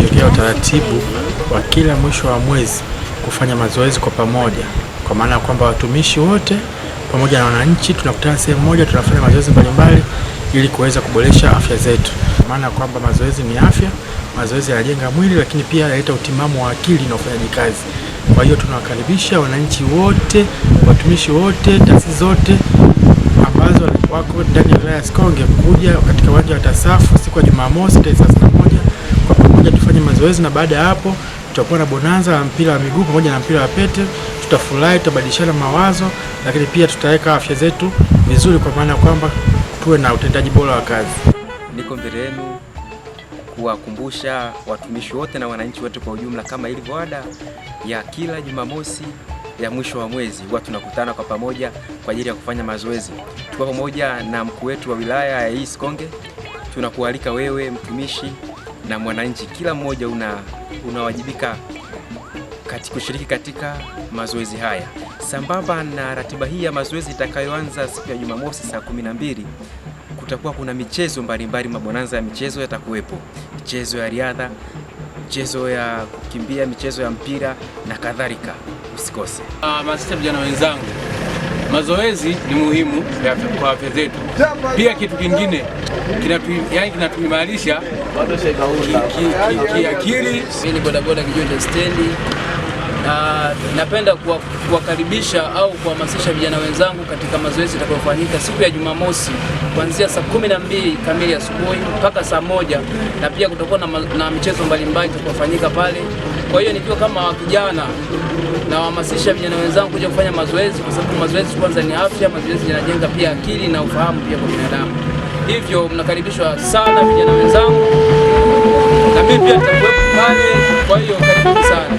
tumejiwekea utaratibu wa kila mwisho wa mwezi kufanya mazoezi kwa pamoja, kwa maana kwamba watumishi wote pamoja na wananchi tunakutana sehemu moja, tunafanya mazoezi mbalimbali ili kuweza kuboresha afya zetu. Maana kwamba mazoezi ni afya, mazoezi yanajenga mwili, lakini pia yanaleta utimamu wa akili na ufanyaji kazi. Kwa hiyo tunawakaribisha wananchi wote, watumishi wote, taasisi zote ambazo wako ndani ya wilaya ya Sikonge kuja katika uwanja wa TASAF siku ya Jumamosi tarehe 31 kwa pamoja tufanye mazoezi, na baada ya hapo tutakuwa na bonanza la mpira wa miguu pamoja na mpira wa pete. Tutafurahi, tutabadilishana mawazo, lakini pia tutaweka afya zetu vizuri, kwa maana kwamba tuwe na utendaji bora wa kazi. Niko mbele yenu kuwakumbusha watumishi wote na wananchi wote kwa ujumla, kama ilivyo ada ya kila Jumamosi ya mwisho wa mwezi huwa tunakutana kwa pamoja kwa ajili ya kufanya mazoezi. Tuko pamoja na mkuu wetu wa wilaya ya hii Sikonge. Tunakualika wewe mtumishi na mwananchi, kila mmoja unawajibika kushiriki katika mazoezi haya. Sambamba na ratiba hii ya mazoezi itakayoanza siku ya Jumamosi saa 12, kutakuwa kuna michezo mbalimbali, mabonanza ya michezo yatakuwepo, michezo ya riadha, michezo ya kukimbia, michezo ya mpira na kadhalika. Usikose. Masista vijana wenzangu, mazoezi ni muhimu kwa afya zetu. Pia kitu kingine kinatuimarisha kiakili. Mimi ni bodaboda Kijonde stendi. Napenda kuwakaribisha au kuhamasisha vijana wenzangu katika mazoezi yatakayofanyika siku ya Jumamosi kuanzia saa 12 kamili asubuhi mpaka saa 1, na pia kutakuwa na michezo mbalimbali itakayofanyika pale. Kwa hiyo nikiwa kama kijana nawahamasisha vijana wenzangu kuja kufanya mazoezi, kwa sababu mazoezi kwanza ni afya, mazoezi yanajenga pia akili na ufahamu pia kwa binadamu. Hivyo mnakaribishwa sana vijana wenzangu, na mimi pia nitakuwepo pale. Kwa hiyo karibuni sana.